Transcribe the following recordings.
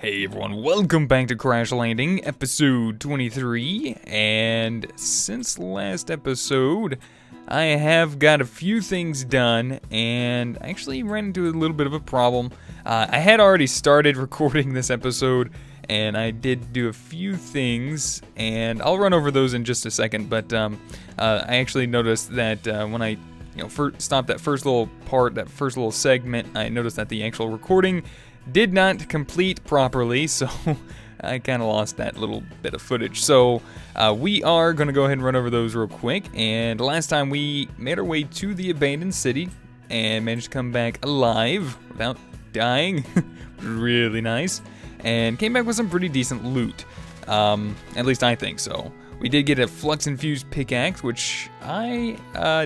Hey everyone, welcome back to Crash Landing, episode 23, and since last episode, I have got a few things done, and I actually ran into a little bit of a problem. I had already started recording this episode, and I did do a few things, and I'll run over those in just a second, but I actually noticed that when I stopped that first little part, that first little segment, I noticed that the actual recording did not complete properly, so I kind of lost that little bit of footage. So we are going to go ahead and run over those real quick. And last time we made our way to the abandoned city and managed to come back alive without dying. Really nice. And came back with some pretty decent loot. At least I think so. We did get a flux-infused pickaxe, which I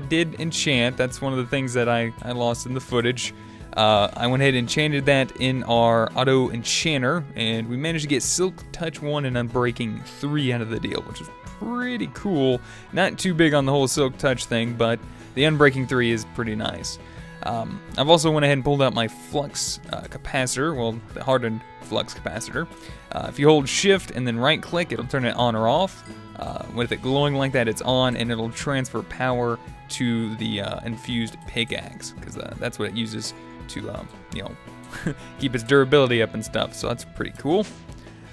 did enchant. That's one of the things that I lost in the footage. I went ahead and enchanted that in our auto enchanter, and we managed to get Silk Touch 1 and Unbreaking 3 out of the deal, which is pretty cool. Not too big on the whole Silk Touch thing, but the Unbreaking 3 is pretty nice. I've also went ahead and pulled out my flux capacitor, well, the hardened flux capacitor. If you hold shift and then right click, it'll turn it on or off. With it glowing like that, it's on, and it'll transfer power to the infused pickaxe, because that's what it uses to keep its durability up and stuff, so that's pretty cool.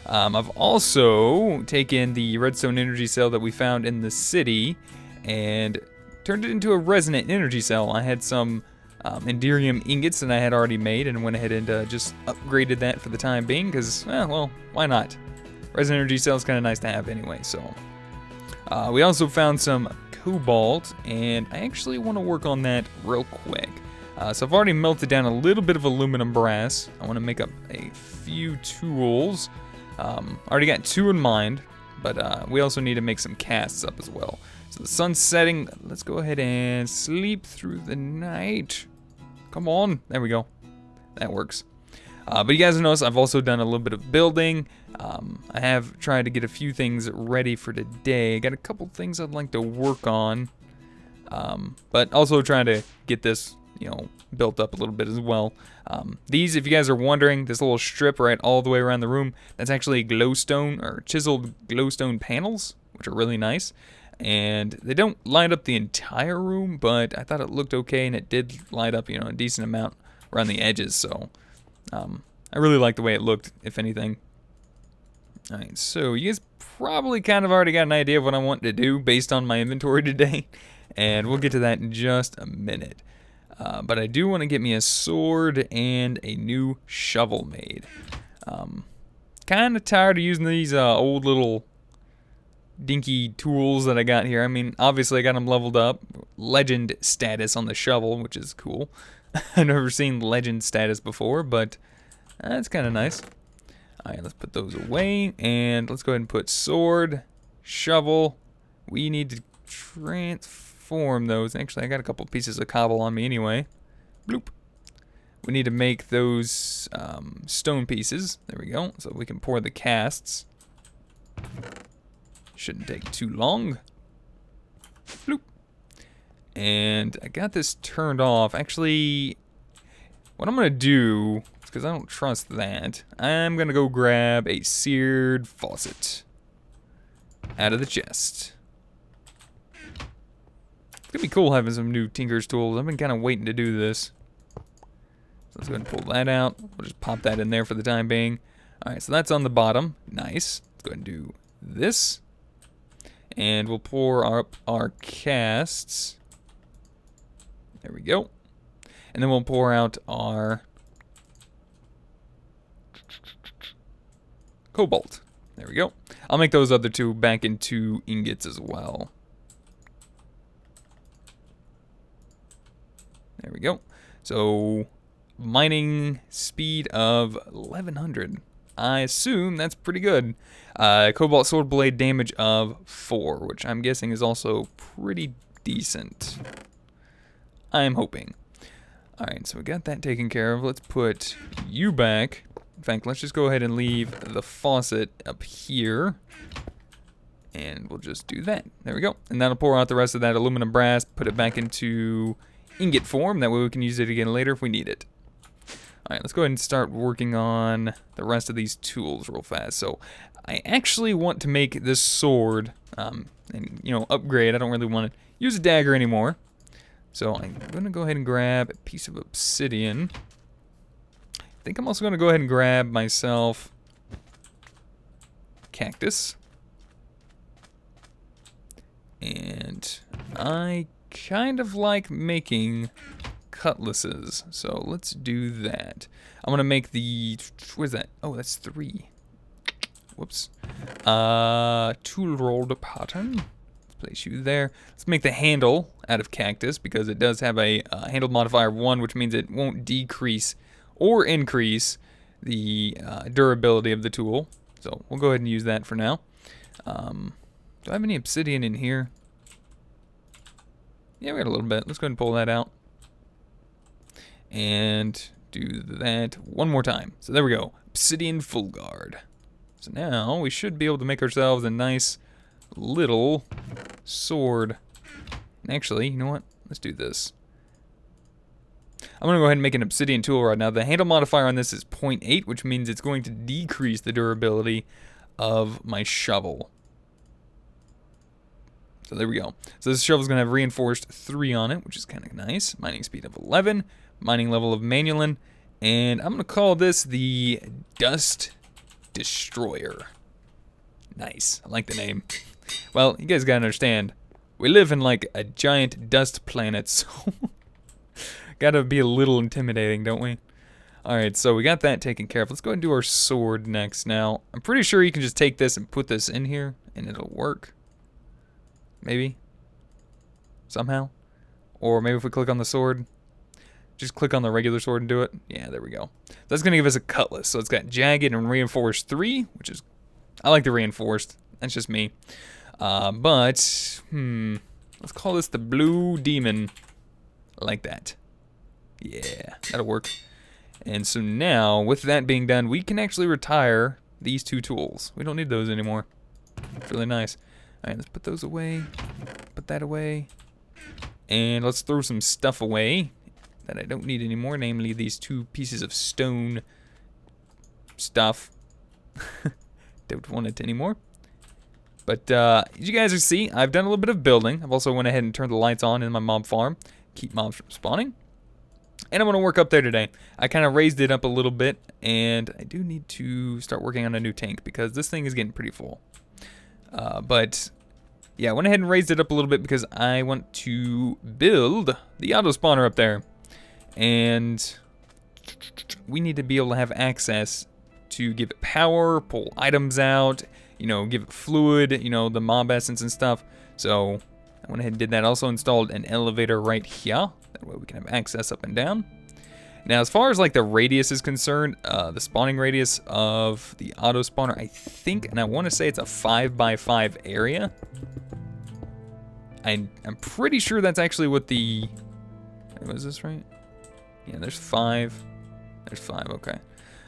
I've also taken the redstone energy cell that we found in the city and turned it into a resonant energy cell. I had some Enderium ingots that I had already made and went ahead and just upgraded that for the time being, because, well, why not? Resonant energy cell is kind of nice to have anyway, so. We also found some cobalt, and I actually want to work on that real quick. So I've already melted down a little bit of aluminum brass. I want to make up a few tools. Already got 2 in mind, but we also need to make some casts up as well. So the sun's setting. Let's go ahead and sleep through the night. Come on. There we go. That works. But you guys notice I've also done a little bit of building. I have tried to get a few things ready for today. Got a couple things I'd like to work on. But also trying to get this built up a little bit as well. These, if you guys are wondering, this little strip right all the way around the room, that's actually glowstone or chiseled glowstone panels, which are really nice. And they don't light up the entire room, but I thought it looked okay, and it did light up, a decent amount around the edges. So I really like the way it looked, if anything. All right, so you guys probably kind of already got an idea of what I want to do based on my inventory today, and we'll get to that in just a minute. But I do want to get me a sword and a new shovel made. Kind of tired of using these old little dinky tools that I got here. I mean, obviously I got them leveled up. Legend status on the shovel, which is cool. I've never seen legend status before, but that's kind of nice. Alright, let's put those away, and let's go ahead and put sword, shovel. We need to transform those. Actually, I got a couple pieces of cobble on me anyway. Bloop. We need to make those stone pieces. There we go. So we can pour the casts. Shouldn't take too long. Bloop. And I got this turned off. Actually, what I'm going to do, because I don't trust that, I'm going to go grab a seared faucet out of the chest. It's going to be cool having some new Tinker's tools. I've been kind of waiting to do this. So let's go ahead and pull that out. We'll just pop that in there for the time being. Alright, so that's on the bottom. Nice. Let's go ahead and do this. And we'll pour up our casts. There we go. And then we'll pour out our cobalt. There we go. I'll make those other 2 back into ingots as well. There we go. So, mining speed of 1100. I assume that's pretty good. Cobalt sword blade damage of 4, which I'm guessing is also pretty decent. I'm hoping. Alright, so we got that taken care of. Let's put you back. In fact, let's just go ahead and leave the faucet up here. And we'll just do that. There we go. And that'll pour out the rest of that aluminum brass, put it back into ingot form. That way we can use it again later if we need it. Alright, let's go ahead and start working on the rest of these tools real fast. So, I actually want to make this sword, and, you know, upgrade. I don't really want to use a dagger anymore. So, I'm going to go ahead and grab a piece of obsidian. I think I'm also going to go ahead and grab myself cactus. And I kind of like making cutlasses, so let's do that. I'm gonna make the, what is that? Oh, that's 3. Whoops. Tool rolled pattern. Let's place you there. Let's make the handle out of cactus because it does have a handle modifier of 1, which means it won't decrease or increase the durability of the tool. So we'll go ahead and use that for now. Do I have any obsidian in here? Yeah, we got a little bit. Let's go ahead and pull that out. And do that one more time. So there we go. Obsidian full guard. So now we should be able to make ourselves a nice little sword. And actually, you know what? Let's do this. I'm going to go ahead and make an obsidian tool right now. The handle modifier on this is 0.8, which means it's going to decrease the durability of my shovel. So there we go. So this shovel's going to have reinforced 3 on it, which is kind of nice. Mining speed of 11, mining level of Manulin, and I'm going to call this the Dust Destroyer. Nice. I like the name. Well, you guys got to understand, we live in like a giant dust planet, so got to be a little intimidating, don't we? Alright, so we got that taken care of. Let's go ahead and do our sword next. Now, I'm pretty sure you can just take this and put this in here, and it'll work. Maybe. Somehow. Or maybe if we click on the sword. Just click on the regular sword and do it. Yeah, there we go. That's going to give us a cutlass. So it's got jagged and reinforced 3, which is... I like the reinforced. That's just me. Let's call this the Blue Demon. I like that. Yeah, that'll work. And so now, with that being done, we can actually retire these 2 tools. We don't need those anymore. It's really nice. Alright, let's put those away. Put that away. And let's throw some stuff away that I don't need anymore, namely these 2 pieces of stone stuff. Don't want it anymore. But as you guys can see, I've done a little bit of building. I've also went ahead and turned the lights on in my mob farm. Keep mobs from spawning. And I'm going to work up there today. I kind of raised it up a little bit, and I do need to start working on a new tank because this thing is getting pretty full. But yeah, I went ahead and raised it up a little bit because I want to build the auto spawner up there. And we need to be able to have access to give it power, pull items out, you know, give it fluid, you know, the mob essence and stuff. So I went ahead and did that. Also installed an elevator right here. That way we can have access up and down. Now, as far as like the radius is concerned, the spawning radius of the auto spawner, I think, and I want to say it's a 5x5 area. I'm pretty sure that's actually what the, was this right? Yeah, there's 5. There's 5, okay.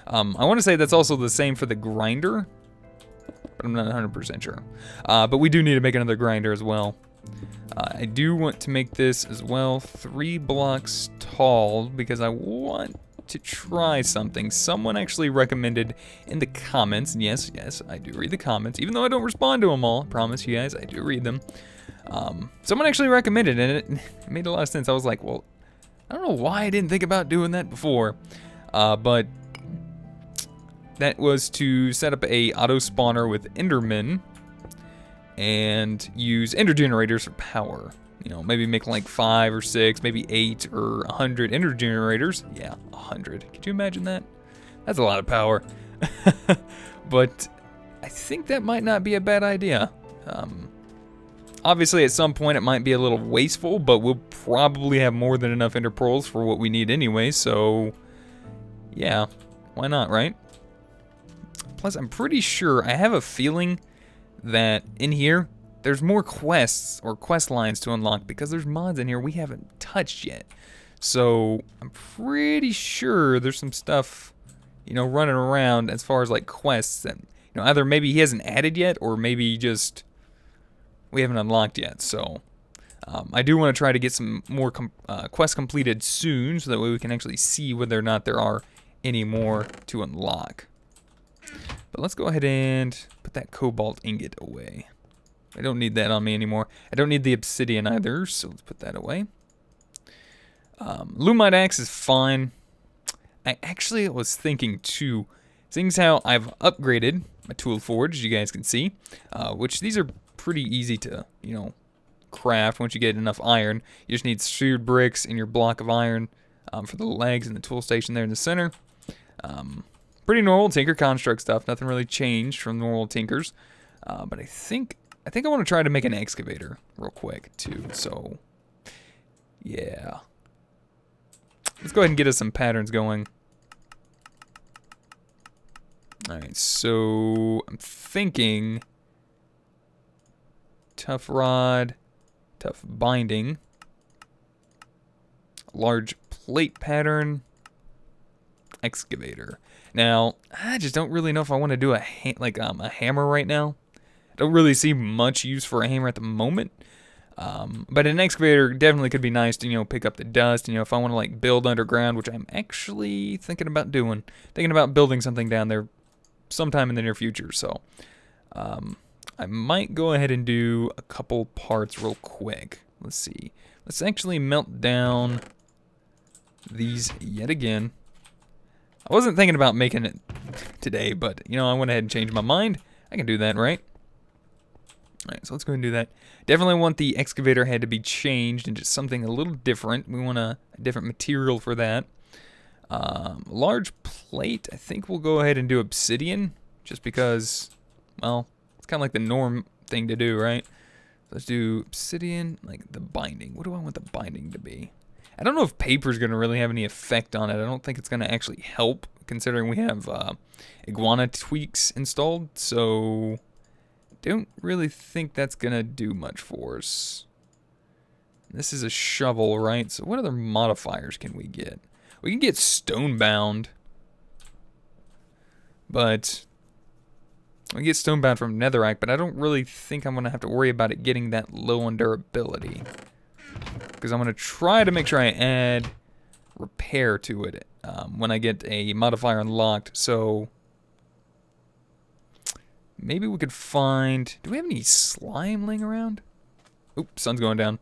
I want to say that's also the same for the grinder, but I'm not 100% sure. But we do need to make another grinder as well. I do want to make this as well 3 blocks tall because I want to try something. Someone actually recommended in the comments, and yes, I do read the comments, even though I don't respond to them all. I promise you guys, I do read them. Someone actually recommended it, and it made a lot of sense. I was like, well, I don't know why I didn't think about doing that before, but that was to set up a auto spawner with Endermen and use ender generators for power. You know, maybe make like 5 or 6, maybe 8 or 100 ender generators. Yeah, 100. Could you imagine that? That's a lot of power. But I think that might not be a bad idea. Obviously, at some point, it might be a little wasteful, but we'll probably have more than enough ender pearls for what we need anyway, so yeah, why not, right? Plus, I'm pretty sure, I have a feeling that in here, there's more quests or quest lines to unlock because there's mods in here we haven't touched yet. So I'm pretty sure there's some stuff, you know, running around as far as like quests that, you know, either maybe he hasn't added yet or maybe just we haven't unlocked yet. So I do want to try to get some more quests completed soon so that way we can actually see whether or not there are anymore to unlock. But let's go ahead and put that cobalt ingot away. I don't need that on me anymore. I don't need the obsidian either, so let's put that away. Lumite axe is fine. I actually was thinking too, seeing as how I've upgraded my tool forge, as you guys can see, which these are pretty easy to, you know, craft once you get enough iron. You just need seared bricks and your block of iron for the legs and the tool station there in the center. Pretty normal Tinker Construct stuff. Nothing really changed from normal Tinkers. But I think I want to try to make an excavator real quick too. So yeah, let's go ahead and get us some patterns going. All right, so I'm thinking tough rod, tough binding, large plate pattern, excavator. Now, I just don't really know if I want to do a hammer right now. I don't really see much use for a hammer at the moment. But an excavator definitely could be nice to, you know, pick up the dust. You know, if I want to like build underground, which I'm actually thinking about doing, thinking about building something down there sometime in the near future. So, I might go ahead and do a couple parts real quick. Let's see. Let's actually melt down these yet again. I wasn't thinking about making it today, but, you know, I went ahead and changed my mind. I can do that, right? Alright, so let's go ahead and do that. Definitely want the excavator head to be changed into something a little different. We want a different material for that. Large plate, I think we'll go ahead and do obsidian, just because, well, it's kind of like the norm thing to do, right? Let's do obsidian, like the binding. What do I want the binding to be? I don't know if paper is going to really have any effect on it. I don't think it's going to actually help, considering we have iguana tweaks installed. So, don't really think that's going to do much for us. This is a shovel, right? So what other modifiers can we get? We can get stonebound. But we get stonebound from netherite, but I don't really think I'm going to have to worry about it getting that low on durability. Because I'm going to try to make sure I add repair to it when I get a modifier unlocked. So maybe we could find... Do we have any slime laying around? Oops, sun's going down.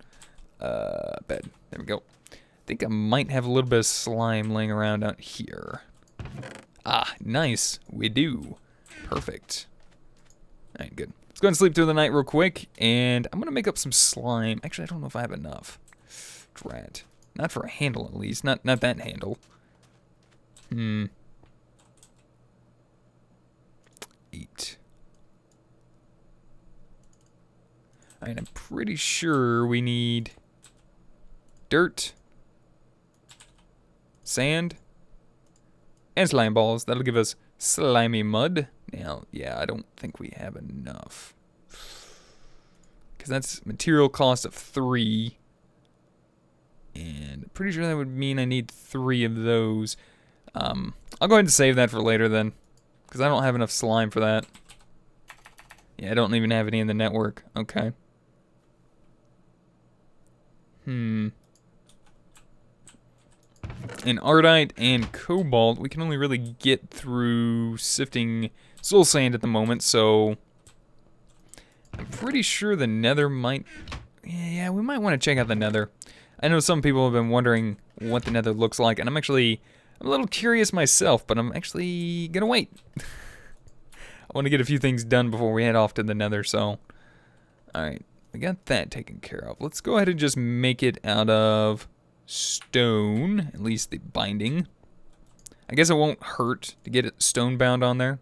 Bed. There we go. I think I might have a little bit of slime laying around out here. Ah, nice. We do. Perfect. Alright, good. Let's go ahead and sleep through the night real quick. And I'm going to make up some slime. Actually, I don't know if I have enough. Drat. Not for a handle, at least. Not that handle. 8. Alright, I'm pretty sure we need dirt, sand, and slime balls. That'll give us slimy mud. Now, yeah, I don't think we have enough. Because that's material cost of 3. And pretty sure that would mean I need 3 of those. I'll go ahead and save that for later then. Because I don't have enough slime for that. Yeah, I don't even have any in the network. Okay. In Ardite and Cobalt, we can only really get through sifting soul sand at the moment, so I'm pretty sure the Nether might... Yeah, we might want to check out the Nether. I know some people have been wondering what the Nether looks like, and I'm a little curious myself, but I'm actually gonna wait. I want to get a few things done before we head off to the Nether, so... Alright, we got that taken care of. Let's go ahead and just make it out of stone, at least the binding. I guess it won't hurt to get it stone bound on there.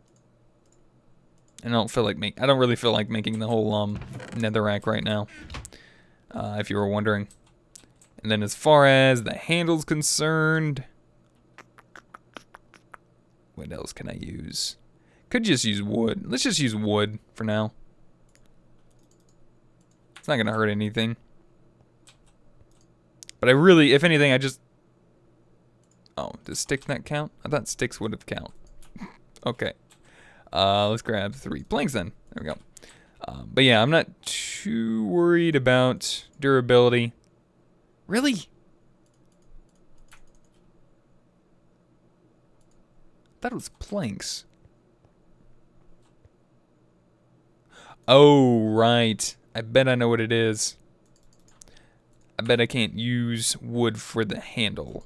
And I don't really feel like making the whole netherrack right now. If you were wondering. And then as far as the handle's concerned, what else can I use? Could just use wood. Let's just use wood for now. It's not gonna hurt anything. But I really, if anything, I just... Oh, does sticks not count? I thought sticks would have count. Okay. Let's grab 3 planks then. There we go. But yeah, I'm not too worried about durability. Really? thought it was planks. Oh, right. I bet I know what it is. I bet I can't use wood for the handle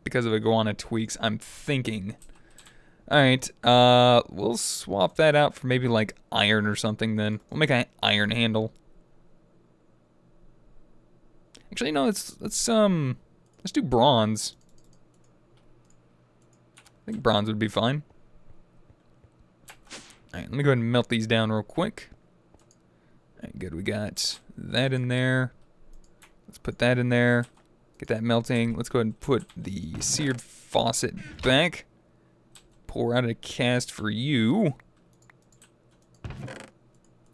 because of iguana tweaks, I'm thinking. Alright, we'll swap that out for maybe like iron or something then. We'll make an iron handle. Actually, no, let's do bronze. I think bronze would be fine. Alright, let me go ahead and melt these down real quick. Alright, good, we got that in there. Let's put that in there. Get that melting. Let's go ahead and put the seared faucet back. Pour out a cast for you.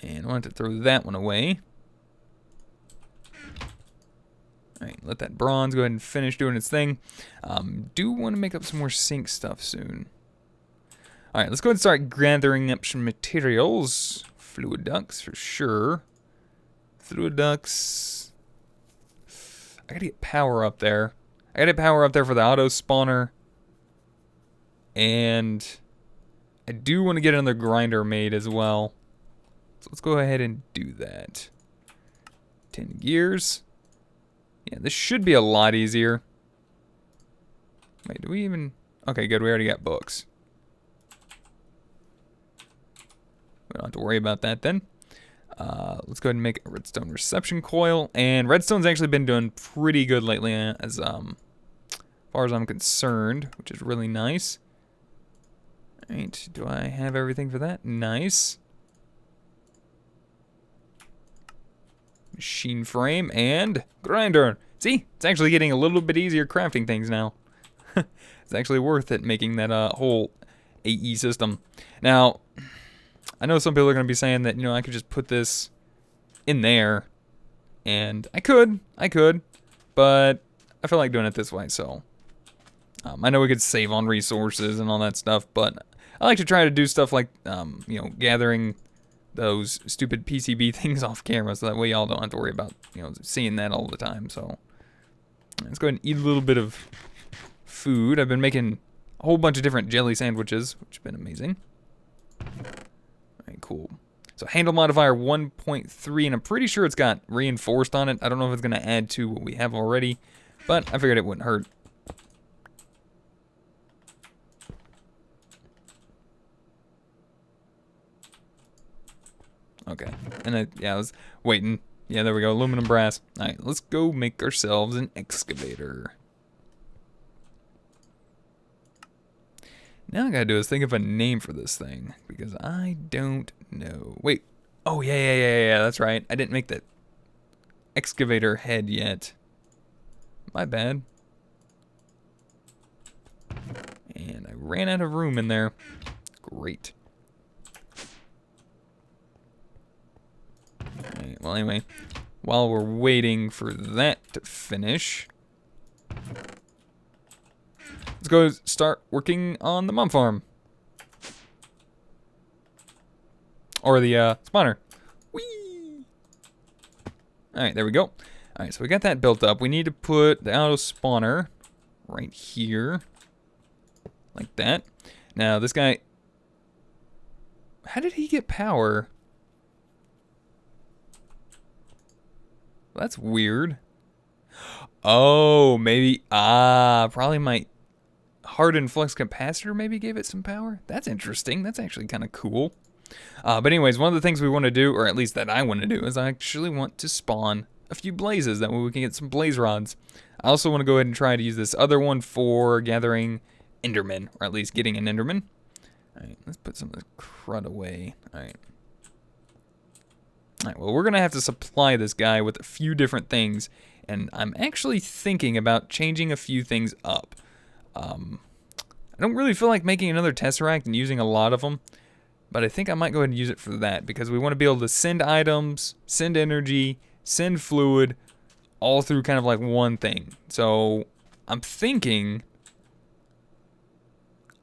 And I want to throw that one away. Alright, let that bronze go ahead and finish doing its thing. Do want to make up some more sink stuff soon. Alright, let's go ahead and start gathering up some materials. Fluid ducts for sure. Fluid ducts. I gotta get power up there. I gotta get power up there for the auto spawner. And I do want to get another grinder made as well. So let's go ahead and do that. 10 gears. Yeah, this should be a lot easier. Wait, do we even... Okay, good, we already got books. We don't have to worry about that then. Let's go ahead and make a redstone reception coil. And redstone's actually been doing pretty good lately as far as I'm concerned, which is really nice. Alright, do I have everything for that? Nice. Machine frame and grinder. See, it's actually getting a little bit easier crafting things now. It's actually worth it making that whole AE system. Now, I know some people are going to be saying that, you know, I could just put this in there. And I could, but I feel like doing it this way, so. I know we could save on resources and all that stuff, but I like to try to do stuff like, you know, gathering those stupid PCB things off camera so that way y'all don't have to worry about, you know, seeing that all the time. So let's go ahead and eat a little bit of food. I've been making a whole bunch of different jelly sandwiches, which have been amazing. Alright, cool. So handle modifier 1.3, and I'm pretty sure it's got reinforced on it. I don't know if it's going to add to what we have already, but I figured it wouldn't hurt. Okay, and yeah, I was waiting. Yeah, there we go, aluminum brass. Alright, let's go make ourselves an excavator. Now I gotta do is think of a name for this thing, because I don't know. Wait, oh yeah, that's right. I didn't make the excavator head yet. My bad. And I ran out of room in there. Great. Alright, well anyway, while we're waiting for that to finish, let's go start working on the mom farm. Or the spawner. Whee! Alright, there we go. Alright, so we got that built up. We need to put the auto spawner right here. Like that. Now, this guy... How did he get power? That's weird. Oh, maybe... probably my hardened flux capacitor maybe gave it some power? That's interesting. That's actually kind of cool. But anyways, one of the things we want to do, or at least that I want to do, is I actually want to spawn a few blazes. That way we can get some blaze rods. I also want to go ahead and try to use this other one for gathering endermen, or at least getting an enderman. Alright, let's put some of this crud away. Alright. Alright, well, we're going to have to supply this guy with a few different things, and I'm actually thinking about changing a few things up. I don't really feel like making another Tesseract and using a lot of them, but I think I might go ahead and use it for that, because we want to be able to send items, send energy, send fluid, all through kind of like one thing. So, I'm thinking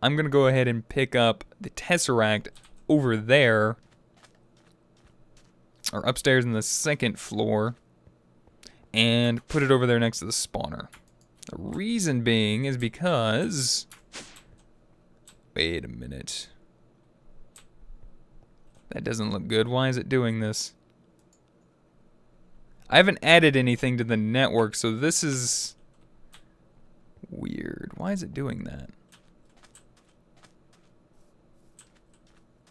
I'm going to go ahead and pick up the Tesseract over there, or upstairs in the second floor, and put it over there next to the spawner. The reason being is because Wait a minute. That doesn't look good. Why is it doing this? I haven't added anything to the network, so this is weird. Why is it doing that?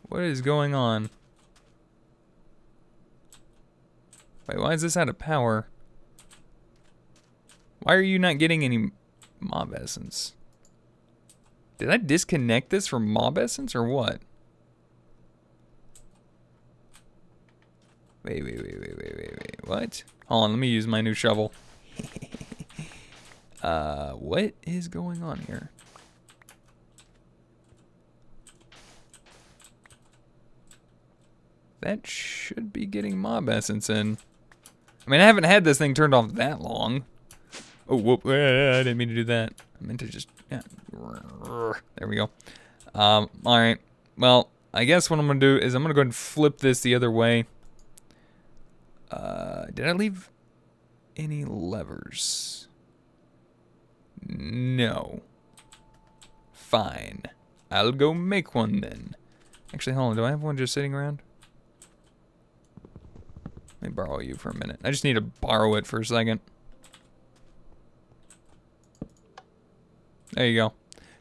What is going on? Wait, why is this out of power? Why are you not getting any mob essence? Did I disconnect this from mob essence or what? Wait. What? Hold on, let me use my new shovel. What is going on here? That should be getting mob essence in. I mean, I haven't had this thing turned off that long. Oh, whoop, I didn't mean to do that. I meant to just, yeah. There we go. Alright. Well, I guess what I'm going to do is I'm going to go ahead and flip this the other way. Did I leave any levers? No. Fine. I'll go make one then. Actually, hold on. Do I have one just sitting around? Let me borrow you for a minute. I just need to borrow it for a second. There you go.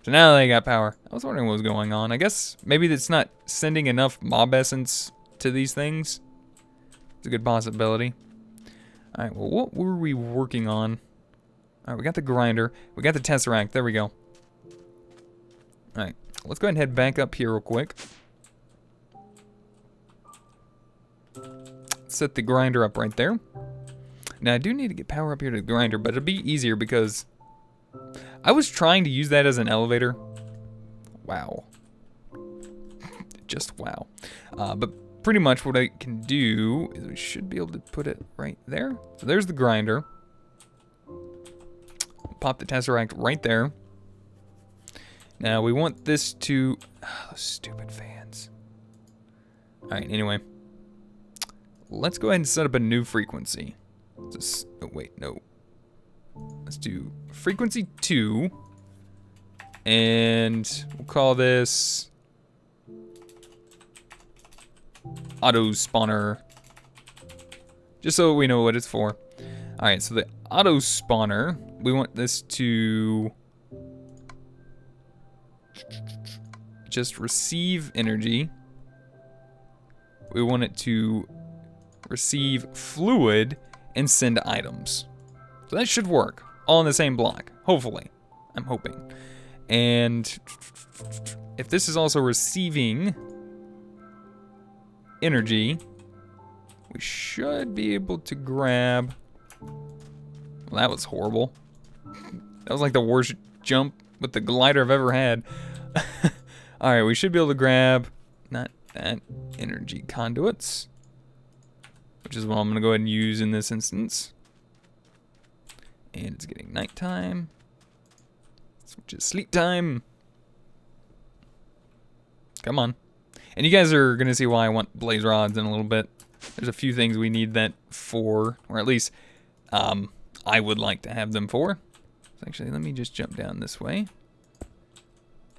So now they got power. I was wondering what was going on. I guess maybe it's not sending enough mob essence to these things. It's a good possibility. Alright, well, what were we working on? Alright, we got the grinder. We got the tesseract. There we go. Alright, let's go ahead and head back up here real quick. Set the grinder up right there. Now, I do need to get power up here to the grinder, but it'll be easier because I was trying to use that as an elevator. Wow. Just wow. But pretty much what I can do is we should be able to put it right there. So there's the grinder. Pop the tesseract right there. Now we want this to... Oh, stupid fans. Alright, anyway. Let's go ahead and set up a new frequency. Just, oh, wait, no. Let's do frequency 2. And we'll call this auto spawner. Just so we know what it's for. Alright, so the auto spawner, we want this to just receive energy. We want it to receive fluid and send items. So that should work. All in the same block. Hopefully. I'm hoping. And if this is also receiving energy, we should be able to grab... Well, that was horrible. That was like the worst jump with the glider I've ever had. Alright, we should be able to grab... Not that. Energy conduits. Which is what I'm going to go ahead and use in this instance. And it's getting nighttime. Which is sleep time. Come on. And you guys are going to see why I want blaze rods in a little bit. There's a few things we need that for. Or at least I would like to have them for. So actually, let me just jump down this way.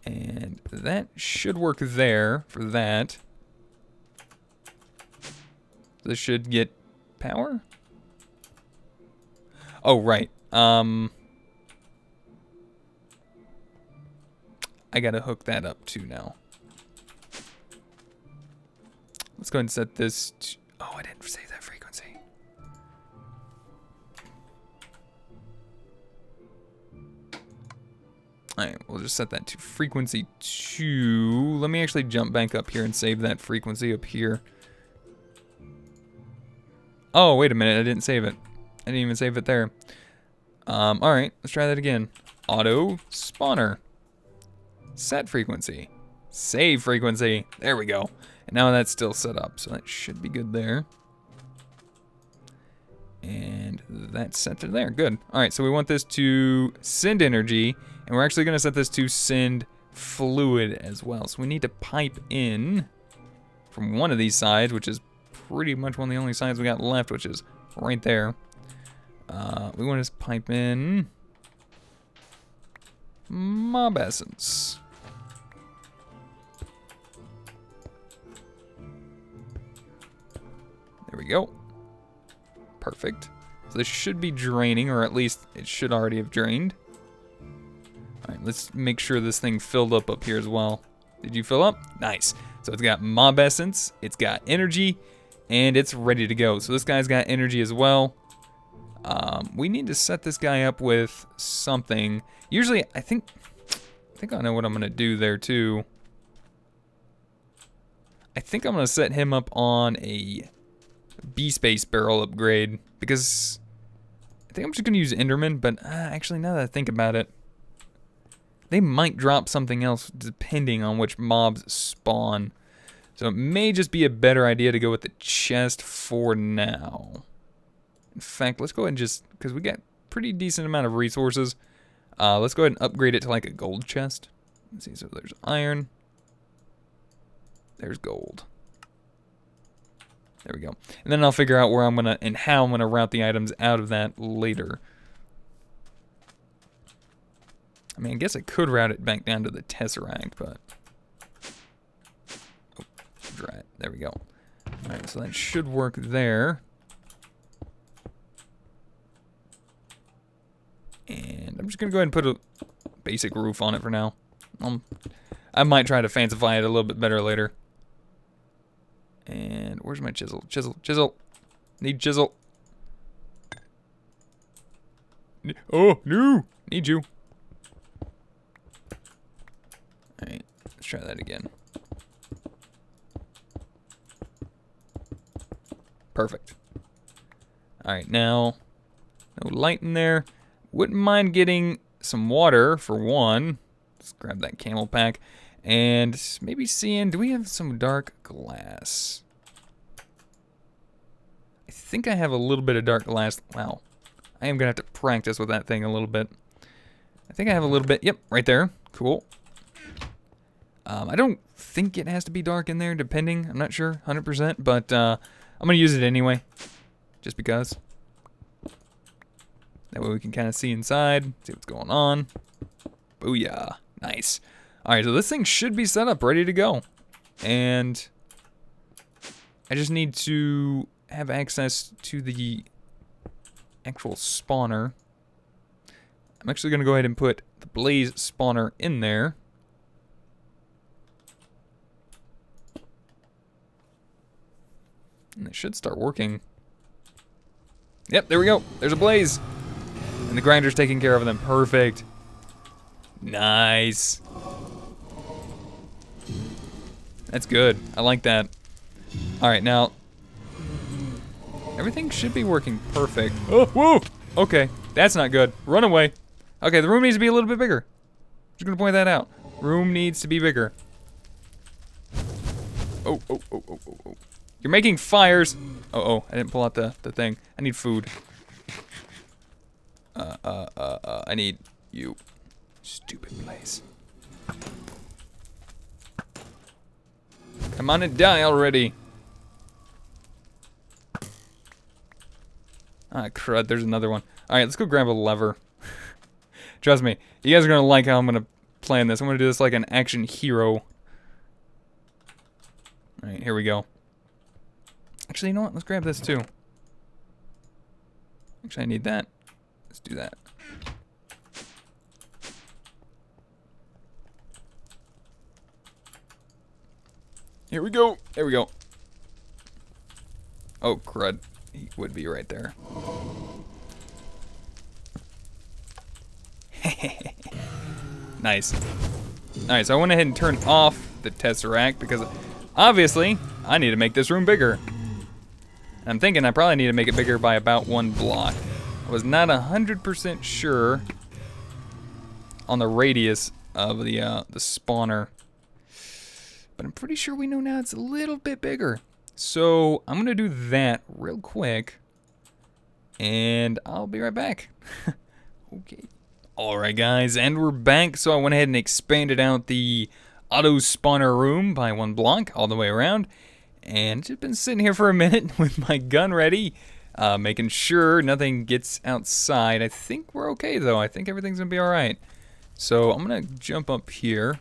And that should work there for that. This should get power? Oh, right. I gotta hook that up too now. Let's go ahead and set this to... Oh, I didn't save that frequency. Alright, we'll just set that to frequency 2. Let me actually jump back up here and save that frequency up here. Oh, wait a minute, I didn't save it. I didn't even save it there. Alright, let's try that again. Auto spawner. Set frequency. Save frequency. There we go. And now that's still set up, so that should be good there. And that's set to there. Good. Alright, so we want this to send energy, and we're actually going to set this to send fluid as well. So we need to pipe in from one of these sides, which is pretty much one of the only sides we got left, which is right there. We want to pipe in mob essence. we go. Perfect. So this should be draining, or at least it should already have drained. Alright, let's make sure this thing filled up here as well. Did you fill up? Nice. So it's got mob essence, it's got energy, and it's ready to go. So this guy's got energy as well. We need to set this guy up with something. Usually, I think I know what I'm gonna do there too. I think I'm gonna set him up on a B-space barrel upgrade because I think I'm just gonna use Enderman. But actually, now that I think about it, they might drop something else depending on which mobs spawn. So it may just be a better idea to go with the chest for now. In fact, let's go ahead and just, because we got pretty decent amount of resources, let's go ahead and upgrade it to like a gold chest. Let's see, so there's iron. There's gold. There we go. And then I'll figure out where I'm gonna, and how I'm gonna route the items out of that later. I mean, I guess I could route it back down to the Tesseract, but... Oh, dry it. There we go. Alright, so that should work there. And I'm just going to go ahead and put a basic roof on it for now. I might try to fancify it a little bit better later. And where's my chisel? Chisel. Need chisel. Oh, no! Need you. Alright, let's try that again. Perfect. Alright, now, no light in there. Wouldn't mind getting some water for one. Let's grab that camel pack. And maybe seeing, do we have some dark glass? I think I have a little bit of dark glass. Wow. I am going to have to practice with that thing a little bit. I think I have a little bit. Yep, right there. Cool. I don't think it has to be dark in there, depending. I'm not sure, 100%. But I'm going to use it anyway. Just because. That way we can kind of see inside, see what's going on. Booyah. Nice. Alright, so this thing should be set up, ready to go. And I just need to have access to the actual spawner. I'm actually going to go ahead and put the blaze spawner in there. And it should start working. Yep, there we go. There's a blaze. And the grinder's taking care of them. Perfect. Nice. That's good. I like that. Alright, now. Everything should be working perfect. Oh, whoa! Okay, that's not good. Run away. Okay, the room needs to be a little bit bigger. Just gonna point that out. Room needs to be bigger. Oh. You're making fires. Oh, I didn't pull out the thing. I need food. I need you. Stupid place. Come on and die already. Ah, crud, there's another one. Alright, let's go grab a lever. Trust me, you guys are gonna like how I'm gonna plan this. I'm gonna do this like an action hero. Alright, here we go. Actually, you know what? Let's grab this too. Actually, I need that. Let's do that. Here we go. There we go. Oh, crud. He would be right there. Nice. Alright, so I went ahead and turned off the Tesseract because obviously I need to make this room bigger. I'm thinking I probably need to make it bigger by about 1 block. I was not 100% sure on the radius of the spawner. But I'm pretty sure we know now it's a little bit bigger. So I'm gonna do that real quick. And I'll be right back. Okay. Alright guys, and we're back. So I went ahead and expanded out the auto spawner room by 1 block all the way around. And just been sitting here for a minute with my gun ready. Making sure nothing gets outside. I think we're okay though. I think everything's gonna be alright. So I'm gonna jump up here.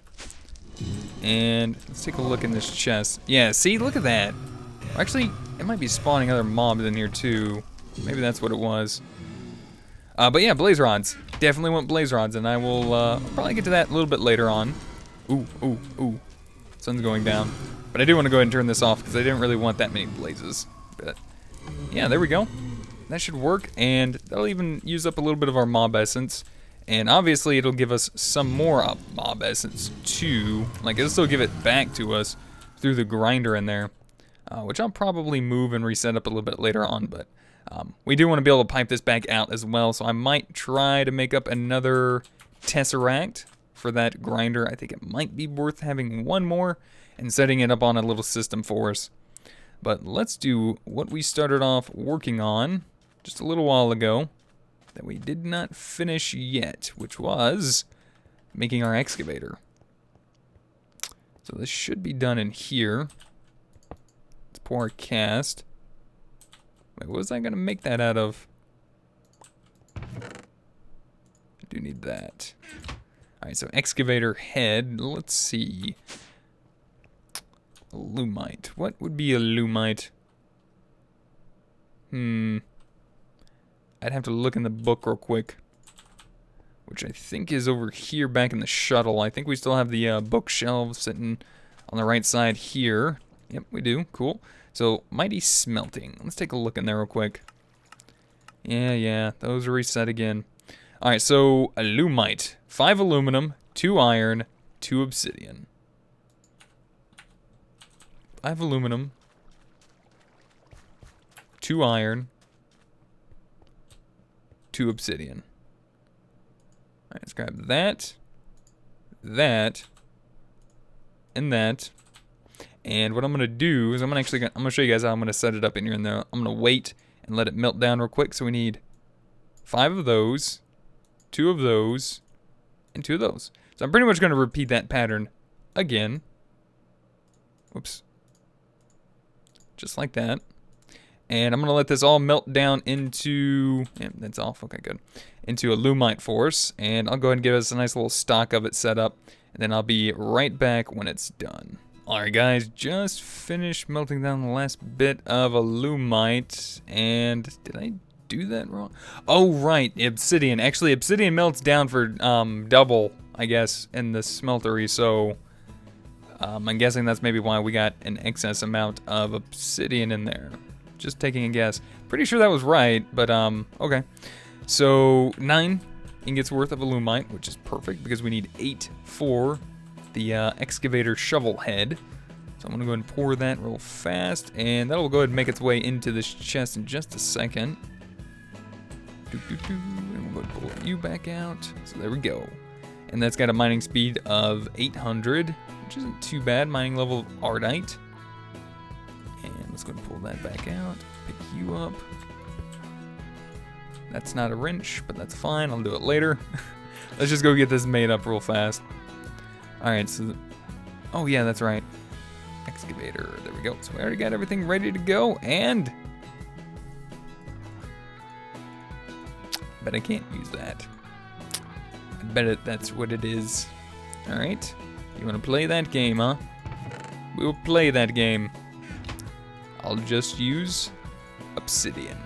And let's take a look in this chest. Yeah, see, look at that. Actually, it might be spawning other mobs in here too. Maybe that's what it was. But yeah, blaze rods. Definitely want blaze rods, and I will I'll probably get to that a little bit later on. Ooh, ooh, ooh. Sun's going down. But I do want to go ahead and turn this off because I didn't really want that many blazes. But yeah, there we go. That should work, and that'll even use up a little bit of our mob essence. And obviously it'll give us some more mob essence too. Like, it'll still give it back to us through the grinder in there. Which I'll probably move and reset up a little bit later on, but we do want to be able to pipe this back out as well, so I might try to make up another tesseract for that grinder. I think it might be worth having one more and setting it up on a little system for us. But let's do what we started off working on just a little while ago that we did not finish yet, which was making our excavator. So this should be done in here. Let's pour a cast. Wait, what was I going to make that out of? I do need that. Alright, so excavator head. Let's see. Lumite. What would be a lumite? I'd have to look in the book real quick. Which I think is over here back in the shuttle. I think we still have the bookshelves sitting on the right side here. Yep, we do. Cool. So, mighty smelting. Let's take a look in there real quick. Yeah, those are reset again. Alright, so a lumite. 5 aluminum, 2 iron, 2 obsidian. 5 aluminum, 2 iron, 2 obsidian. Alright, let's grab that, and that. And what I'm gonna do is I'm gonna show you guys how I'm gonna set it up in here. And I'm gonna wait and let it melt down real quick. So we need 5 of those, 2 of those, and 2 of those. So I'm pretty much gonna repeat that pattern again. Whoops. Just like that. And I'm gonna let this all melt down into, yeah, that's off, okay, good. Into a lumite force. And I'll go ahead and give us a nice little stock of it set up. And then I'll be right back when it's done. Alright guys, just finished melting down the last bit of a lumite, and did I do that wrong? Oh right, obsidian. Actually, obsidian melts down for double, I guess, in the smeltery, so I'm guessing that's maybe why we got an excess amount of obsidian in there. Just taking a guess. Pretty sure that was right, but okay. So 9 ingots worth of alumite, which is perfect because we need 8 for the excavator shovel head. So I'm gonna go ahead and pour that real fast, and that'll go ahead and make its way into this chest in just a second. And we'll go ahead and pull you back out. So there we go. And that's got a mining speed of 800, which isn't too bad. Mining level of Ardite. And let's go ahead and pull that back out. Pick you up. That's not a wrench, but that's fine. I'll do it later. Let's just go get this made up real fast. Alright, so... oh yeah, that's right. Excavator. There we go. So we already got everything ready to go, and... but I can't use that. I bet that's what it is. Alright. You want to play that game, huh? We'll play that game. I'll just use obsidian.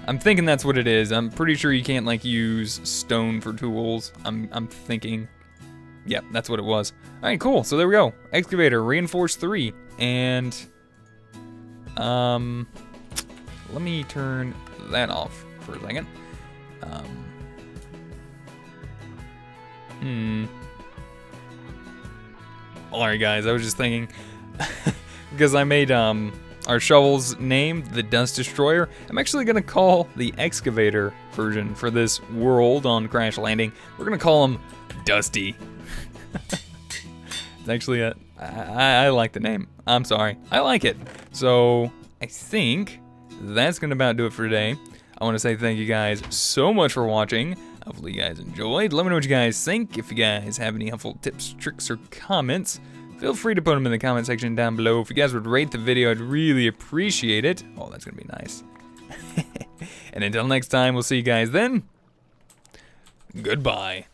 I'm thinking that's what it is. I'm pretty sure you can't, like, use stone for tools. I'm thinking... yep, that's what it was. Alright, cool. So there we go. Excavator, reinforced 3. And... let me turn that off for a second. Alright guys, I was just thinking... because I made, our shovel's name, the Dust Destroyer. I'm actually going to call the excavator version for this world on Crash Landing, we're going to call him Dusty. It's actually I like the name. I'm sorry. I like it. So I think that's going to about do it for today. I want to say thank you guys so much for watching. Hopefully you guys enjoyed. Let me know what you guys think. If you guys have any helpful tips, tricks, or comments, feel free to put them in the comment section down below. If you guys would rate the video, I'd really appreciate it. Oh, that's going to be nice. And until next time, we'll see you guys then. Goodbye.